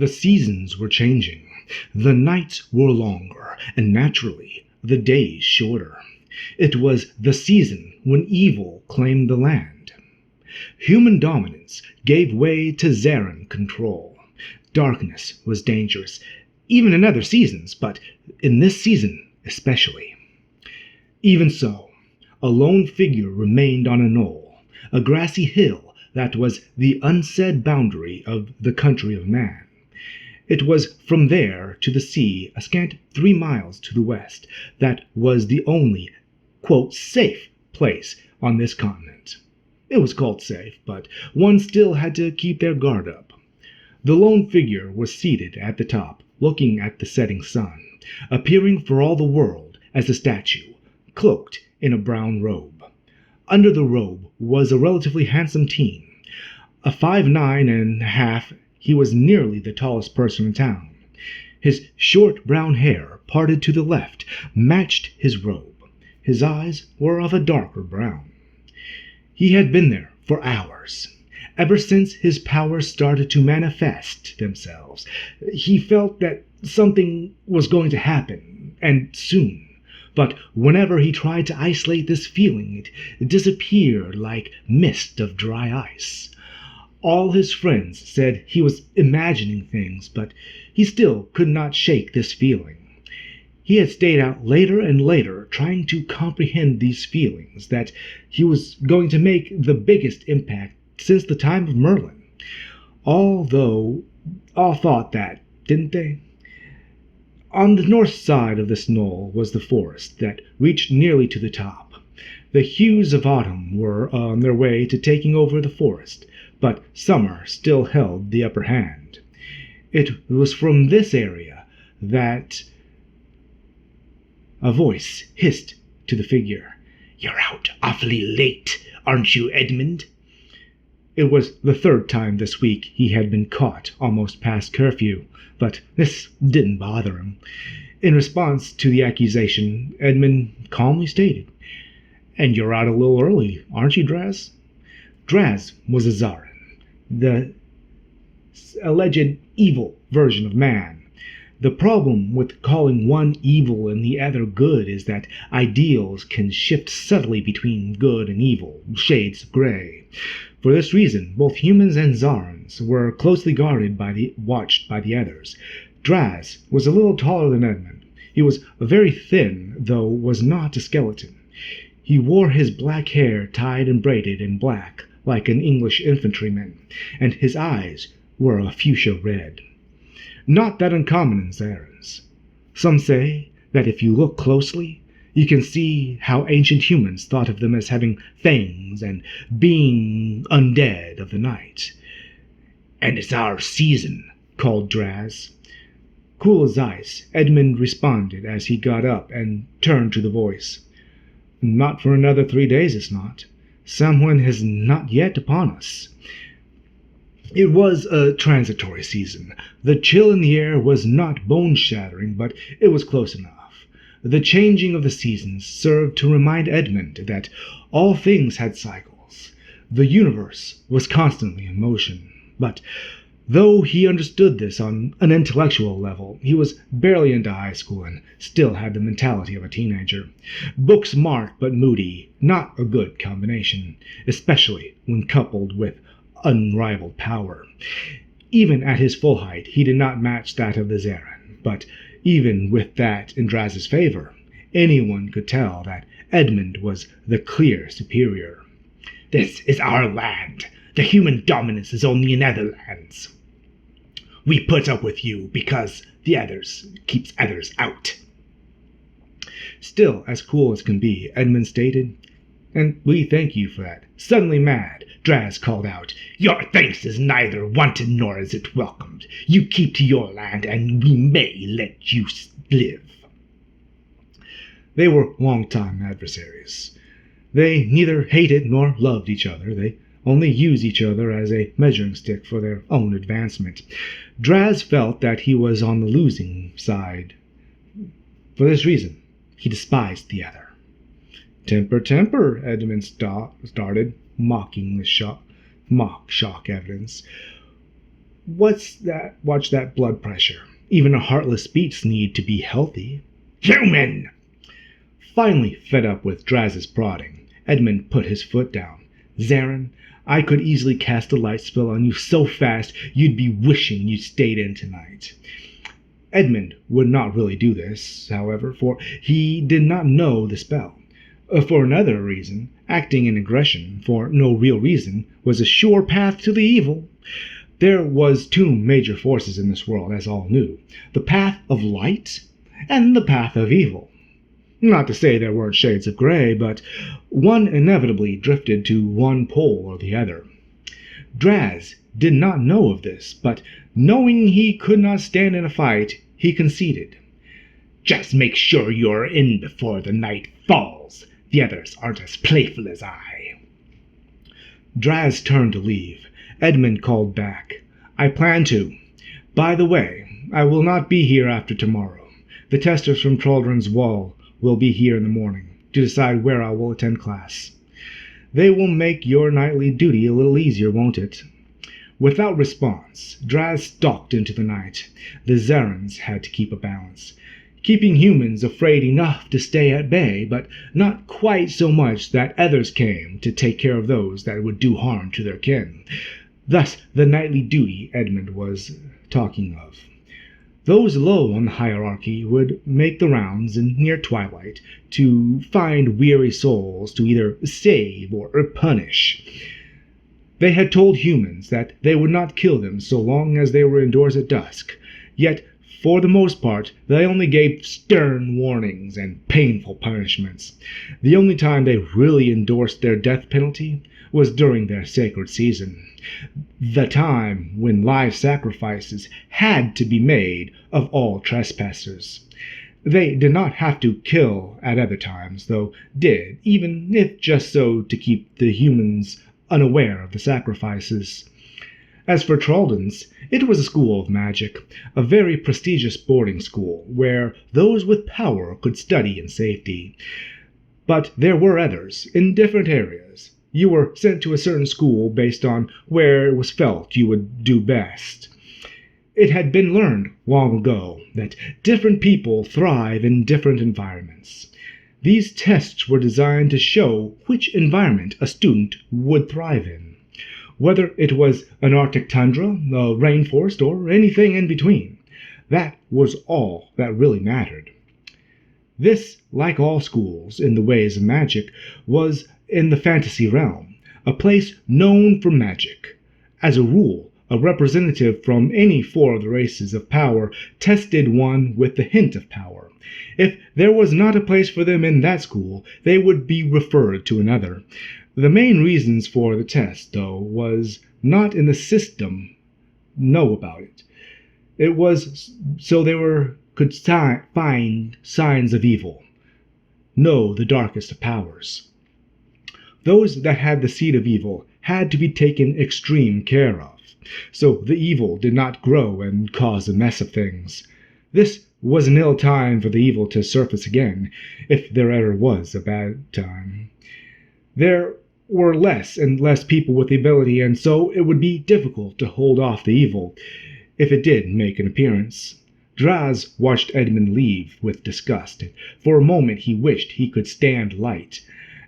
The seasons were changing. The nights were longer, and naturally, the days shorter. It was the season when evil claimed the land. Human dominance gave way to Zarin control. Darkness was dangerous, even in other seasons, but in this season especially. Even so, a lone figure remained on a knoll, a grassy hill that was the unsaid boundary of the country of man. It was from there to the sea, a scant 3 miles to the west, that was the only, quote, safe place on this continent. It was called safe, but one still had to keep their guard up. The lone figure was seated at the top, looking at the setting sun, appearing for all the world as a statue, cloaked in a brown robe. Under the robe was a relatively handsome teen. A 5'9½", he was nearly the tallest person in town. His short brown hair, parted to the left, matched his robe. His eyes were of a darker brown. He had been there for hours. Ever since his powers started to manifest themselves, he felt that something was going to happen, and soon. But whenever he tried to isolate this feeling, it disappeared like mist of dry ice. All his friends said he was imagining things, but he still could not shake this feeling. He had stayed out later and later trying to comprehend these feelings, that he was going to make the biggest impact since the time of Merlin. Although all thought that, didn't they? On the north side of this knoll was the forest that reached nearly to the top. The hues of autumn were on their way to taking over the forest, but summer still held the upper hand. It was from this area that a voice hissed to the figure. "You're out awfully late, aren't you, Edmund?" It was the 3rd time this week he had been caught almost past curfew, but this didn't bother him. In response to the accusation, Edmund calmly stated, "And you're out a little early, aren't you, Draz?" Draz was a Zarin, the alleged evil version of man. The problem with calling one evil and the other good is that ideals can shift subtly between good and evil, shades of gray. For this reason, both humans and Zarans were closely watched by the others. Draz was a little taller than Edmund. He was very thin, though was not a skeleton. He wore his black hair tied and braided in black, like an English infantryman, and his eyes were a fuchsia red. Not that uncommon in Zarans. Some say that if you look closely, you can see how ancient humans thought of them as having fangs and being undead of the night. "And it's our season," called Draz. Cool as ice, Edmund responded as he got up and turned to the voice. "Not for another 3 days, it's not. Someone has not yet upon us." It was a transitory season. The chill in the air was not bone-shattering, but it was close enough. The changing of the seasons served to remind Edmund that all things had cycles. The universe was constantly in motion. But though he understood this on an intellectual level, he was barely into high school and still had the mentality of a teenager. Book smart but moody, not a good combination, especially when coupled with unrivaled power. Even at his full height, he did not match that of the Zarin, but even with that in Draz's favor, anyone could tell that Edmund was the clear superior. "This is our land. The human dominance is only in other lands. We put up with you because the others keeps others out." Still as cool as can be, Edmund stated, "And we thank you for that." Suddenly mad, Draz called out, "Your thanks is neither wanted nor is it welcomed. You keep to your land, and we may let you live." They were long-time adversaries. They neither hated nor loved each other. They only used each other as a measuring stick for their own advancement. Draz felt that he was on the losing side. For this reason, he despised the other. "Temper, temper," Edmund started, mocking the mock shock evidence. Watch that blood pressure. Even a heartless beats need to be healthy. Human! Finally fed up with Draz's prodding, Edmund put his foot down. Zarin, I could easily cast a light spell on you so fast you'd be wishing you stayed in tonight. Edmund would not really do this, however, for he did not know the spell. For another reason, acting in aggression for no real reason was a sure path to the evil. There was two major forces in this world, as all knew, the path of light and the path of evil. Not to say there weren't shades of gray, but one inevitably drifted to one pole or the other. Draz did not know of this, but knowing he could not stand in a fight, he conceded. Just make sure you're in before the night falls. The others aren't as playful as I. Draz turned to leave. Edmund called back. I plan to. By the way, I will not be here after tomorrow. The testers from Traldron's Wall will be here in the morning to decide where I will attend class. They will make your nightly duty a little easier, won't it? Without response, Draz stalked into the night. The Zarins had to keep a balance, keeping humans afraid enough to stay at bay, but not quite so much that others came to take care of those that would do harm to their kin. Thus the nightly duty Edmund was talking of. Those low on the hierarchy would make the rounds in near twilight to find weary souls to either save or punish. They had told humans that they would not kill them so long as they were indoors at dusk, yet for the most part they only gave stern warnings and painful punishments. The only time they really endorsed their death penalty was during their sacred season, the time when live sacrifices had to be made of all trespassers. They did not have to kill at other times, though did, even if just so to keep the humans unaware of the sacrifices. As for Traldon's, it was a school of magic, a very prestigious boarding school, where those with power could study in safety. But there were others, in different areas. You were sent to a certain school based on where it was felt you would do best. It had been learned long ago that different people thrive in different environments. These tests were designed to show which environment a student would thrive in, whether it was an Arctic tundra, a rainforest, or anything in between. That was all that really mattered. This, like all schools in the ways of magic, was in the fantasy realm, a place known for magic. As a rule, a representative from any four of the races of power tested one with the hint of power. If there was not a place for them in that school, they would be referred to another. The main reasons for the test, though, was not in the system know about it. It was so they could find signs of evil, know the darkest of powers. Those that had the seed of evil had to be taken extreme care of, so the evil did not grow and cause a mess of things. This was an ill time for the evil to surface again, if there ever was a bad time. There were less and less people with the ability, and so it would be difficult to hold off the evil, if it did make an appearance. Draz watched Edmund leave with disgust. For a moment he wished he could stand light.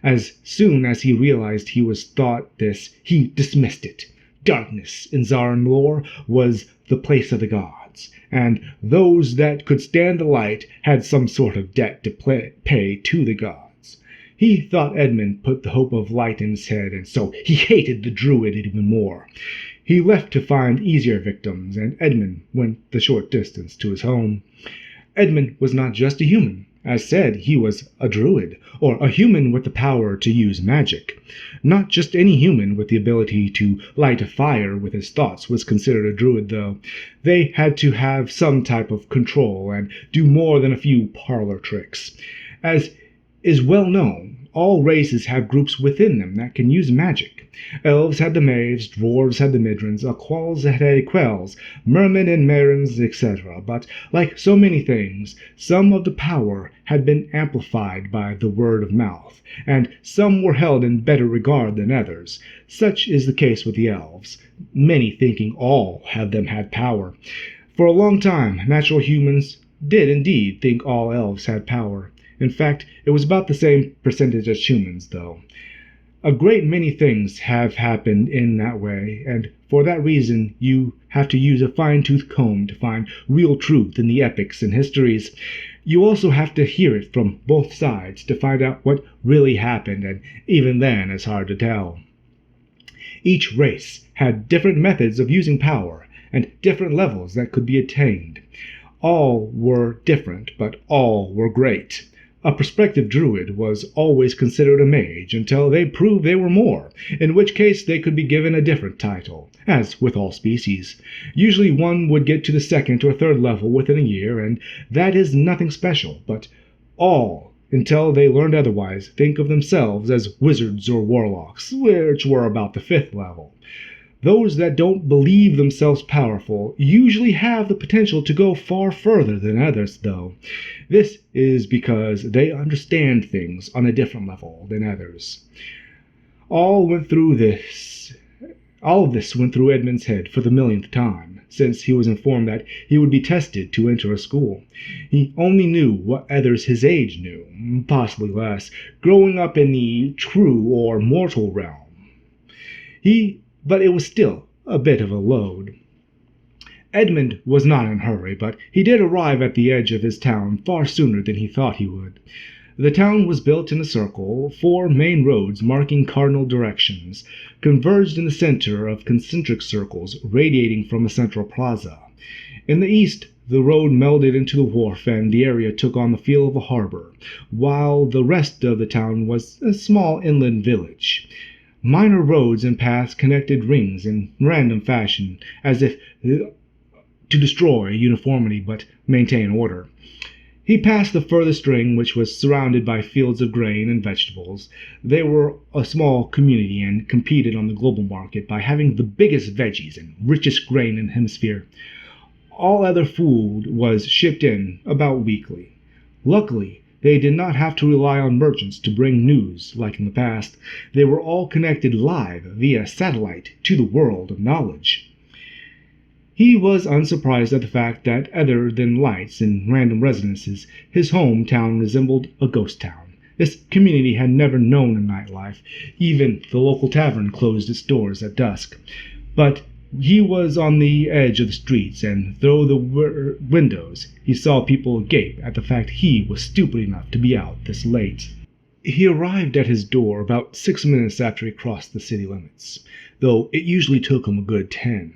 As soon as he realized he was thought this, he dismissed it. Darkness in Zarin lore was the place of the gods, and those that could stand the light had some sort of debt to pay to the gods. He thought Edmund put the hope of light in his head, and so he hated the druid even more. He left to find easier victims, and Edmund went the short distance to his home. Edmund was not just a human. As said, he was a druid, or a human with the power to use magic. Not just any human with the ability to light a fire with his thoughts was considered a druid, though. They had to have some type of control and do more than a few parlor tricks. As is well known, all races have groups within them that can use magic. Elves had the Maves, dwarves had the Midrons, Aquals had Quells, mermen and merins, etc. But, like so many things, some of the power had been amplified by the word of mouth, and some were held in better regard than others. Such is the case with the elves. many thinking all of them had power. For a long time, natural humans did indeed think all elves had power. In fact, it was about the same percentage as humans, though. A great many things have happened in that way, and for that reason you have to use a fine-tooth comb to find real truth in the epics and histories. You also have to hear it from both sides to find out what really happened, and even then it's hard to tell. Each race had different methods of using power, and different levels that could be attained. All were different, but all were great. A prospective druid was always considered a mage until they proved they were more, in which case they could be given a different title, as with all species. Usually one would get to the second or third level within a year, and that is nothing special, but all, until they learned otherwise, think of themselves as wizards or warlocks, which were about the fifth level. Those that don't believe themselves powerful usually have the potential to go far further than others, though. This is because they understand things on a different level than others. All of this went through Edmund's head for the millionth time, since he was informed that he would be tested to enter a school. He only knew what others his age knew, possibly less, growing up in the true or mortal realm. But it was still a bit of a load. Edmund was not in a hurry, but he did arrive at the edge of his town far sooner than he thought he would. The town was built in a circle. 4 main roads marking cardinal directions converged in the center of concentric circles radiating from a central plaza. In the east, the road melded into the wharf and the area took on the feel of a harbor, while the rest of the town was a small inland village. Minor roads and paths connected rings in random fashion, as if to destroy uniformity but maintain order. He passed the furthest ring, which was surrounded by fields of grain and vegetables. They were a small community and competed on the global market by having the biggest veggies and richest grain in the hemisphere. All other food was shipped in about weekly. Luckily, they did not have to rely on merchants to bring news like in the past. They were all connected live via satellite to the world of knowledge. He was unsurprised at the fact that, other than lights and random residences, his hometown resembled a ghost town. This community had never known a nightlife. Even the local tavern closed its doors at dusk. But he was on the edge of the streets, and through the windows he saw people gape at the fact he was stupid enough to be out this late. He arrived at his door about 6 minutes after he crossed the city limits, though it usually took him a good 10.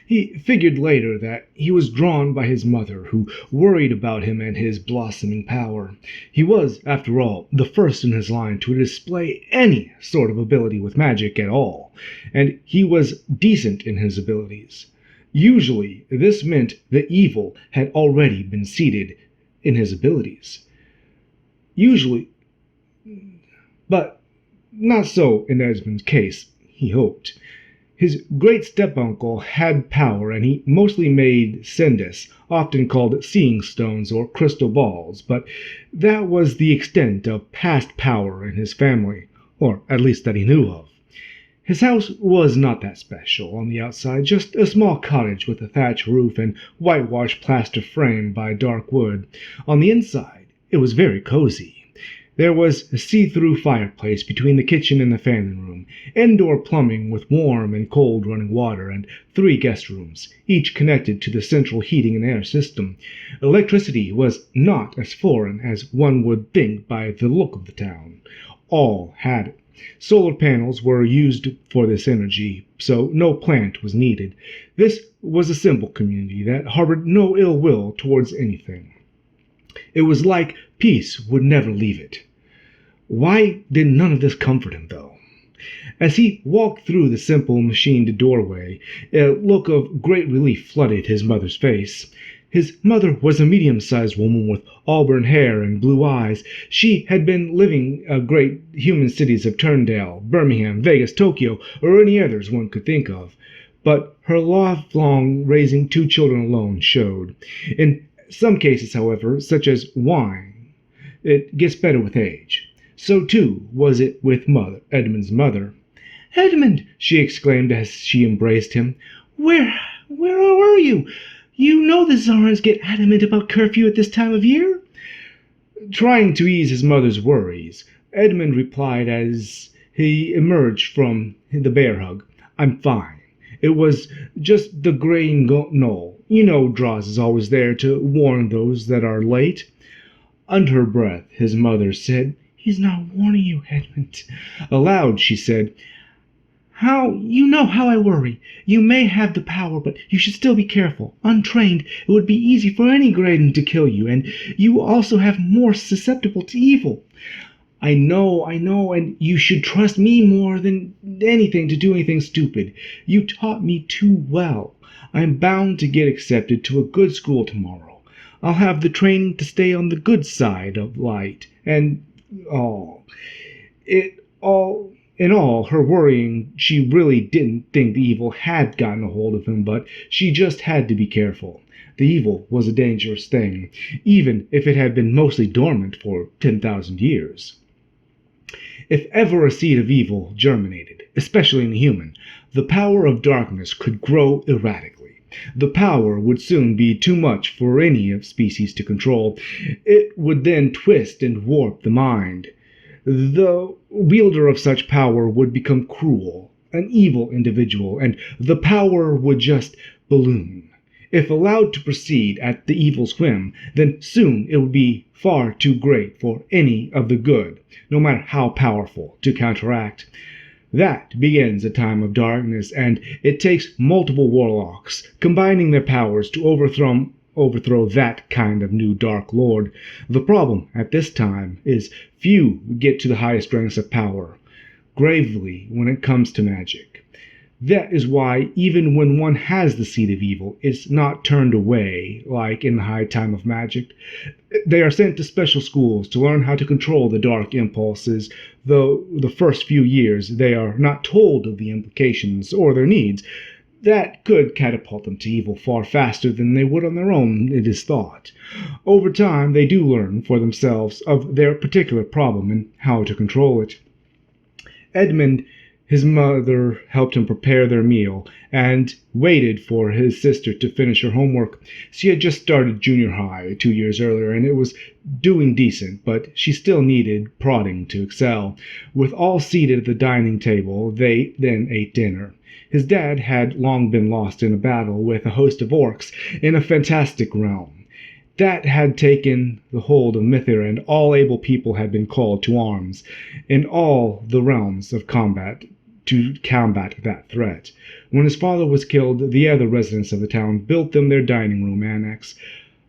He figured later that he was drawn by his mother, who worried about him and his blossoming power. He was, after all, the first in his line to display any sort of ability with magic at all, and he was decent in his abilities. Usually, this meant the evil had already been seated in his abilities. But not so in Esmond's case, he hoped. His great step-uncle had power, and he mostly made sendis, often called seeing stones or crystal balls, but that was the extent of past power in his family, or at least that he knew of. His house was not that special on the outside, just a small cottage with a thatched roof and whitewashed plaster framed by dark wood. On the inside, it was very cozy. There was a see-through fireplace between the kitchen and the family room, indoor plumbing with warm and cold running water, and 3 guest rooms, each connected to the central heating and air system. Electricity was not as foreign as one would think by the look of the town. All had it. Solar panels were used for this energy, so no plant was needed. This was a simple community that harbored no ill will towards anything. It was like peace would never leave it. Why did none of this comfort him, though? As he walked through the simple machined doorway, a look of great relief flooded his mother's face. His mother was a medium-sized woman with auburn hair and blue eyes. She had been living in great human cities of Turndale, Birmingham, Vegas, Tokyo, or any others one could think of. But her lifelong raising 2 children alone showed. In some cases, however, such as wine, it gets better with age. So, too, was it with Edmund's mother. Edmund, she exclaimed as she embraced him. Where are you? You know the Czars get adamant about curfew at this time of year? Trying to ease his mother's worries, Edmund replied as he emerged from the bear hug. I'm fine. It was just the gray knoll. You know Droz is always there to warn those that are late. Under her breath, his mother said, He's not warning you, Edmund. Aloud, she said, You know how I worry. You may have the power, but you should still be careful. Untrained, it would be easy for any Graydon to kill you, and you also have more susceptible to evil. I know, and you should trust me more than anything to do anything stupid. You taught me too well. I'm bound to get accepted to a good school tomorrow. I'll have the training to stay on the good side of light, and in all her worrying, she really didn't think the evil had gotten a hold of him, but she just had to be careful. The evil was a dangerous thing, even if it had been mostly dormant for 10,000 years. If ever a seed of evil germinated, especially in a human, the power of darkness could grow erratically. The power would soon be too much for any of species to control. It would then twist and warp the mind. The wielder of such power would become cruel, an evil individual, and the power would just balloon. If allowed to proceed at the evil's whim, then soon it would be far too great for any of the good, no matter how powerful, to counteract. That begins a time of darkness, and it takes multiple warlocks combining their powers to overthrow that kind of new Dark Lord. The problem at this time is few get to the highest ranks of power, gravely when it comes to magic. That is why even when one has the seed of evil, it's not turned away like in the high time of magic. They are sent to special schools to learn how to control the dark impulses, though the first few years they are not told of the implications or their needs. That could catapult them to evil far faster than they would on their own, it is thought. Over time, they do learn for themselves of their particular problem and how to control it. Edmund, his mother helped him prepare their meal and waited for his sister to finish her homework. She had just started junior high 2 years earlier, and it was doing decent, but she still needed prodding to excel. With all seated at the dining table, they then ate dinner. His dad had long been lost in a battle with a host of orcs in a fantastic realm that had taken the hold of Mithir, and all able people had been called to arms in all the realms of combat to combat that threat. When his father was killed, the other residents of the town built them their dining room annex.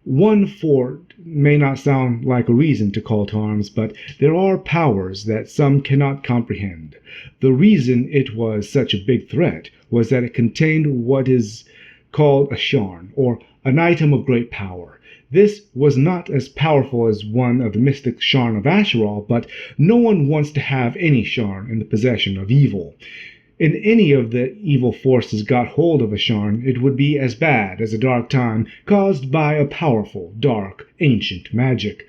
One fort may not sound like a reason to call to arms, but there are powers that some cannot comprehend. The reason it was such a big threat was that it contained what is called a sharn, or an item of great power. This was not as powerful as one of the mystic Sharn of Asheral, but no one wants to have any Sharn in the possession of evil. If any of the evil forces got hold of a Sharn, it would be as bad as a dark time caused by a powerful, dark, ancient magic,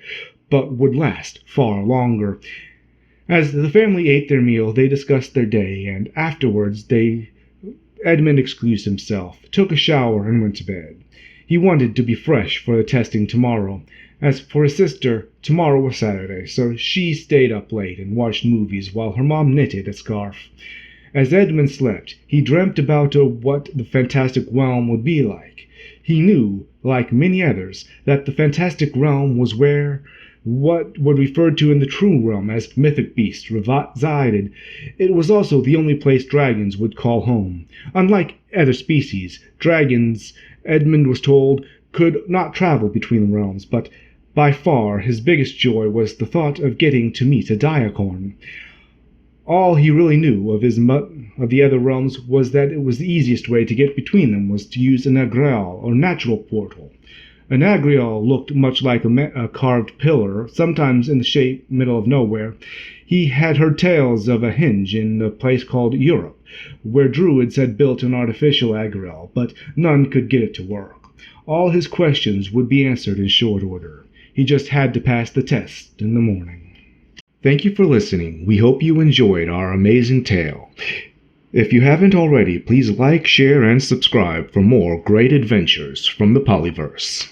but would last far longer. As the family ate their meal, they discussed their day, and afterwards Edmund excused himself, took a shower, and went to bed. He wanted to be fresh for the testing tomorrow. As for his sister, tomorrow was Saturday, so she stayed up late and watched movies while her mom knitted a scarf. As Edmund slept, he dreamt about what the fantastic realm would be like. He knew, like many others, that the fantastic realm was where what were referred to in the true realm as mythic beasts resided. It was also the only place dragons would call home. Unlike other species, dragons, Edmund was told, could not travel between the realms, but by far his biggest joy was the thought of getting to meet a diacorn. All he really knew of the other realms was that it was the easiest way to get between them was to use an agrial, or natural portal. An agrial looked much like a carved pillar, sometimes in the shape middle of nowhere. He had heard tales of a henge in a place called Europe, where druids had built an artificial agrial, but none could get it to work. All his questions would be answered in short order. He just had to pass the test in the morning. Thank you for listening. We hope you enjoyed our amazing tale. If you haven't already, please like, share, and subscribe for more great adventures from the Polyverse.